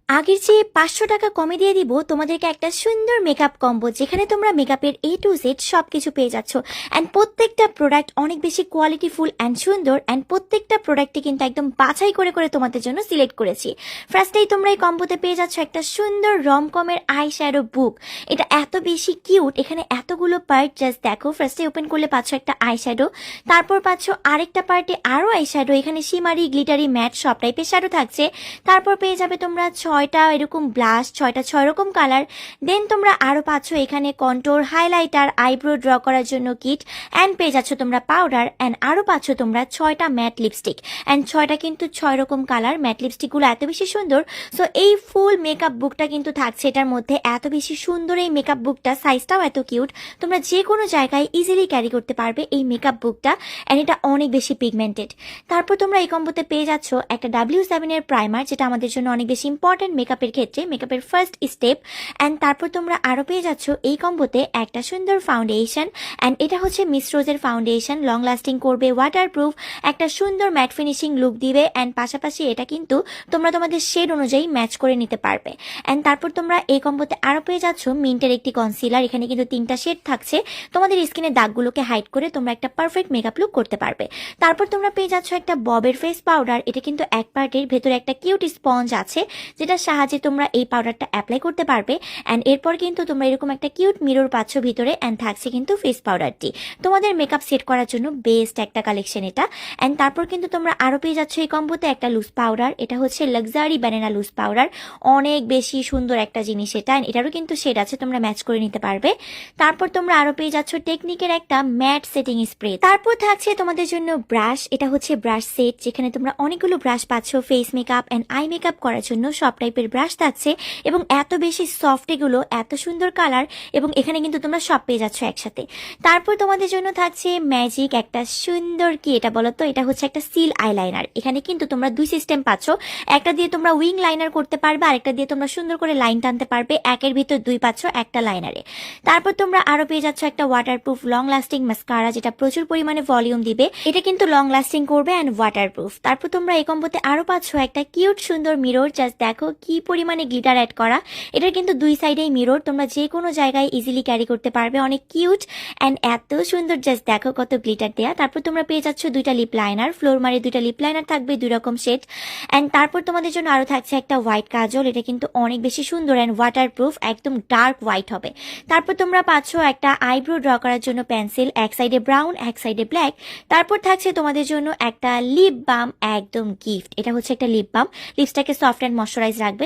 আগের চেয়ে 500 টাকা কমে দিয়ে দিব তোমাদেরকে একটা সুন্দর মেকআপ কম্বো, যেখানে তোমরা মেকআপের A to Z সবকিছু পেয়ে যাচ্ছ। অ্যান্ড প্রত্যেকটা প্রোডাক্ট অনেক বেশি কোয়ালিটিফুল অ্যান্ড সুন্দর, অ্যান্ড প্রত্যেকটা প্রোডাক্টে কিন্তু একদম বাছাই করে করে তোমাদের জন্য সিলেক্ট করেছি। ফার্স্টেই তোমরা এই কম্বোতে পেয়ে যাচ্ছ একটা সুন্দর রমকমের আই শ্যাডো বুক। এটা এত বেশি কিউট, এখানে এতগুলো পার্ট, জাস্ট দেখো। ফার্স্টে ওপেন করলে পাচ্ছ একটা আই শ্যাডো, তারপর পাচ্ছ আরেকটা পার্টে আরও আই শ্যাডো। এখানে শিমারি, গ্লিটারি, ম্যাট সব টাইপের শ্যাডো থাকছে। তারপর পেয়ে যাবে তোমরা 6টা এরকম ব্লাশ, 6টা 6 রকম কালার। দেন তোমরা আরো পাচ্ছ এখানে কন্ট্রোর, হাইলাইটার, আইব্রো ড্র করার জন্য কিট, অ্যান্ড পেয়ে যাচ্ছ তোমরা পাউডার, অ্যান্ড আরো পাচ্ছ তোমরা 6টা ম্যাট লিপস্টিক। অ্যান্ড 6টা কিন্তু 6 রকম কালার। ম্যাট লিপস্টিকগুলো এত বেশি সুন্দর। সো এই ফুল মেকআপ বুকটা কিন্তু থাকছে এটার মধ্যে। এত বেশি সুন্দর এই মেকআপ বুকটা, সাইজটাও এত কিউট। তোমরা যে কোনো জায়গায় ইজিলি ক্যারি করতে পারবে এই মেকআপ বুকটা, অ্যান্ড এটা অনেক বেশি পিগমেন্টেড। তারপর তোমরা এই কম্বোতে পেয়ে যাচ্ছ একটা W7 এর প্রাইমার, যেটা আমাদের জন্য অনেক বেশি ইম্পর্টেন্ট মেকআপের ক্ষেত্রে, মেকআপের ফার্স্ট স্টেপ। অ্যান্ড তারপর তোমরা আরও পেয়ে যাচ্ছ এই কম্বোতে একটা সুন্দর ফাউন্ডেশন, অ্যান্ড এটা হচ্ছে মিস রোজের ফাউন্ডেশন। লং লাস্টিং করবে, ওয়াটারপ্রুফ, একটা সুন্দর ম্যাট ফিনিশিং লুক দিবে, অ্যান্ড পাশাপাশি এটা কিন্তু তোমরা তোমাদের শেড অনুযায়ী ম্যাচ করে নিতে পারবে। অ্যান্ড তারপর তোমরা এই কম্বোতে আরও পেয়ে যাচ্ছ মিন্টের একটি কনসিলার। এখানে কিন্তু 3টা শেড থাকছে, তোমাদের স্কিনের দাগগুলোকে হাইড করে তোমরা একটা পারফেক্ট মেকআপ লুক করতে পারবে। তারপর তোমরা পেয়ে যাচ্ছ একটা ববের ফেস পাউডার। এটা কিন্তু এক পার্টের ভেতরে একটা কিউট স্পঞ্জ আছে, যেটার সাহায্যে তোমরা এই পাউডারটা অ্যাপ্লাই করতে পারবে। অ্যান্ড এরপর কিন্তু তোমরা এরকম একটা কিউট মিরর পাচ্ছ ভিতরে, অ্যান্ড থাকছে কিন্তু ফেস পাউডারটি। তোমাদের মেকআপ সেট করার জন্য বেস্ট একটা কালেকশন এটা। অ্যান্ড তারপর কিন্তু তোমরা আরও পেয়ে যাচ্ছ এই কম্বোতে একটা লুজ পাউডার। এটা হচ্ছে লাক্সারি ব্যানানা লুজ পাউডার। অনেক বেশি সুন্দর একটা জিনিস এটা, অ্যান্ড এটারও কিন্তু শেড আছে, তোমরা ম্যাচ করে নিতে পারবে। তারপর তোমরা আরও পেয়ে যাচ্ছ টেকনিকের একটা ম্যাট সেটিং স্প্রে। তারপর থাকছে তোমাদের জন্য ব্রাশ। এটা হচ্ছে ব্রাশ সেট, যেখানে তোমরা অনেকগুলো ব্রাশ পাচ্ছ face makeup and eye makeup করার জন্য। সব টাইপের ব্রাশ থাকছে, এবং এত বেশি সফট এগুলো, এত সুন্দর কালার, এবং এখানে কিন্তু তোমরা সব পেয়ে যাচ্ছ একসাথে। তারপর তোমাদের জন্য থাকছে ম্যাজিক একটা সুন্দর, কি এটা বলো তো, এটা হচ্ছে একটা সিল আইলাইনার। এখানে কিন্তু তোমরা 2 সিস্টেম পাচ্ছ। একটা দিয়ে তোমরা উইং লাইনার করতে পারবে, আরেকটা দিয়ে তোমরা সুন্দর করে লাইন টানতে পারবে। একের ভিতর 2 পাচ্ছ একটা লাইনারে। তারপর তোমরা আরো পেয়ে যাচ্ছ একটা ওয়াটারপ্রুফ লং লাস্টিং মাস্কারা, যেটা প্রচুর পরিমাণে ভলিউম দিবে। এটা কিন্তু লং লাস্টিং করবে অ্যান্ড ওয়াটারপ্রুফ। তারপর তোমরা এই কম্বোতে আরো পাচ্ছ একটা কিউট সুন্দর মিরর। জাস্ট দেখো কি পরিমাণে গ্লিটার অ্যাড করা। এটার কিন্তু 2 সাইডেই মিরর, তোমরা যে কোনো জায়গায় ইজিলি ক্যারি করতে পারবে। অনেক কিউট অ্যান্ড এত সুন্দর, জাস্ট দেখো কত গ্লিটার দেয়া। তারপর তোমরা পেয়ে যাচ্ছ 2টা লিপ লাইনার, ফ্লোর মারে 2টা লিপ লাইনার থাকবে 2 রকম শেড। অ্যান্ড তারপর তোমাদের জন্য আরো থাকছে একটা হোয়াইট কাজল। এটা কিন্তু অনেক বেশি সুন্দর অ্যান্ড ওয়াটারপ্রুফ, একদম ডার্ক হোয়াইট হবে। তারপর তোমরা পাচ্ছ একটা আইব্রো ড্র করার জন্য পেন্সিল, এক সাইডে ব্রাউন এক সাইডে ব্ল্যাক। তারপর থাকছে তোমাদের জন্য একটা লিপ বাম, একদম গিফট। এটা হচ্ছে একটা lip balm, লিপসটাকে soft and moisturise রাখবে।